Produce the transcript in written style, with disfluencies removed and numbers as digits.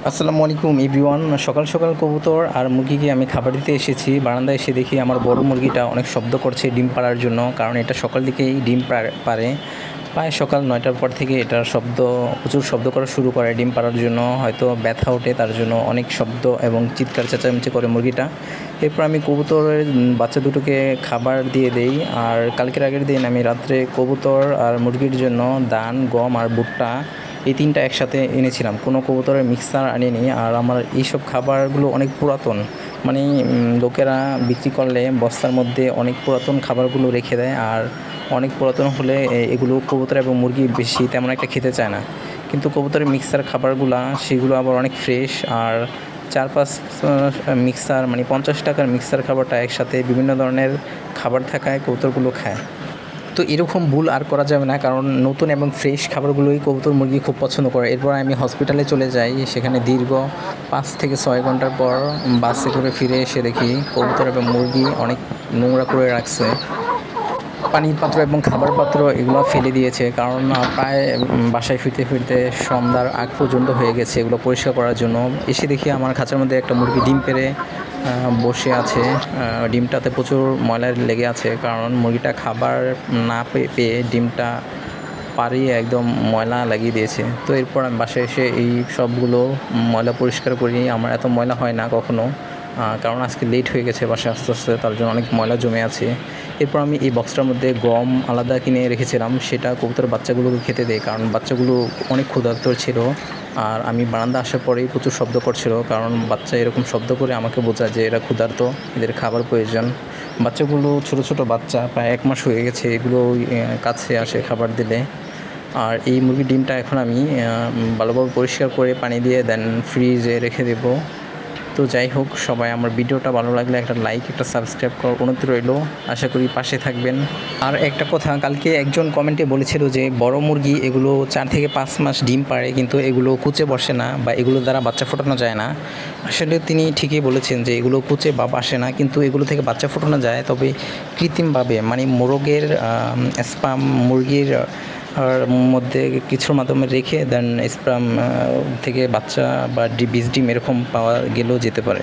আসসালামু আলাইকুম এভরিওয়ান। সকাল সকাল কবুতর আর মুরগিকে আমি খাবার দিতে এসেছি। বারান্দায় এসে দেখি আমার বড় মুরগিটা অনেক শব্দ করছে ডিম পাড়ার জন্য, কারণ এটা সকাল দিকেই ডিম পাড়ে। প্রায় সকাল 9টার পর থেকে এটার প্রচুর শব্দ করা শুরু করে ডিম পাড়ার জন্য। হয়তো ব্যথা ওঠে, তার জন্য অনেক শব্দ এবং চিৎকার চেঁচামেচি করে মুরগিটা। এরপর আমি কবুতরের বাচ্চা দুটোকে খাবার দিয়ে দেই। আর কালকের আগের দিন আমি রাত্রে কবুতর আর মুরগির জন্য ধান, গম আর ভুট্টা এই 3টা একসাথে এনেছিলাম। কোনো কবুতরের মিক্সার আনিনি। আর আমার এইসব খাবারগুলো অনেক পুরাতন, মানে লোকেরা বিক্রি করলে বস্তার মধ্যে অনেক পুরাতন খাবারগুলো রেখে দেয়। আর অনেক পুরাতন হলে এগুলো কবুতর এবং মুরগি বেশি তেমন একটা খেতে চায় না। কিন্তু কবুতরের মিক্সার খাবারগুলো সেগুলো আবার অনেক ফ্রেশ। আর 4-5 মিক্সার, মানে 50 টাকার মিক্সার খাবারটা একসাথে বিভিন্ন ধরনের খাবার থাকায় কবুতরগুলো খায়। তো এরকম ভুল আর করা যাবে না, কারণ নতুন এবং ফ্রেশ খাবারগুলোই কবুতর মুরগি খুব পছন্দ করে। এরপর আমি হসপিটালে চলে যাই। সেখানে দীর্ঘ 5 থেকে 6 ঘন্টার পর বাসে করে ফিরে এসে দেখি কবুতর এবং মুরগি অনেক নোংরা করে রাখছে। পানির পাত্র এবং খাবার পাত্র এগুলো ফেলে দিয়েছে, কারণ প্রায় বাসায় ফিরতে ফিরতে সন্ধ্যার আগ পর্যন্ত হয়ে গেছে এগুলো পরিষ্কার করার জন্য। এসে দেখি আমার খাঁচার মধ্যে একটা মুরগি ডিম পেড়ে বসে আছে। ডিমটাতে প্রচুর ময়লা লেগে আছে, কারণ মুরগিটা খাবার না পেয়ে ডিমটা পাড়িয়ে একদম ময়লা লাগিয়ে দিয়েছে। তো এরপর আমি বাসায় এসে এই সবগুলো ময়লা পরিষ্কার করি। আমার এত ময়লা হয় না কখনো, কারণ আজকে লেট হয়ে গেছে বাসায় আস্তে আস্তে, তার জন্য অনেক ময়লা জমে আছে। এরপর আমি এই বক্সটার মধ্যে গম আলাদা কিনে রেখেছিলাম, সেটা কবুতর বাচ্চাগুলোকে খেতে দেয়, কারণ বাচ্চাগুলো অনেক ক্ষুধার্ত ছিল। আর আমি বারান্দা আসার পরেই প্রচুর শব্দ করছিল, কারণ বাচ্চা এরকম শব্দ করে আমাকে বোঝায় যে এরা ক্ষুধার্ত, এদের খাবার প্রয়োজন। বাচ্চাগুলো ছোট ছোট বাচ্চা, প্রায় 1 মাস হয়ে গেছে, এগুলো কাছে আসে খাবার দিলে। আর এই মুরগির ডিমটা এখন আমি ভালোভাবে পরিষ্কার করে পানি দিয়ে দেন ফ্রিজে রেখে দেবো। তো যাই হোক, সবাই আমার ভিডিওটা ভালো লাগলে একটা লাইক, একটা সাবস্ক্রাইব করার অনুরোধ রইল। আশা করি পাশে থাকবেন। আর একটা কথা, কালকে একজন কমেন্টে বলেছিল যে বড় মুরগি এগুলো 4 থেকে 5 মাস ডিম পাড়ে, কিন্তু এগুলো কুচে বসে না বা এগুলো দ্বারা বাচ্চা ফোটানো যায় না। আসলে তিনি ঠিকই বলেছেন যে এগুলো কুচে বা বাসে না, কিন্তু এগুলো থেকে বাচ্চা ফোটানো যায়, তবে কৃত্রিমভাবে, মানে মোরগের স্পাম মুরগির আর মধ্যে কিছুর মাধ্যমে রেখে দেন স্পাম থেকে বাচ্চা বা বীজ ডিম এরকম পাওয়া গেলেও যেতে পারে।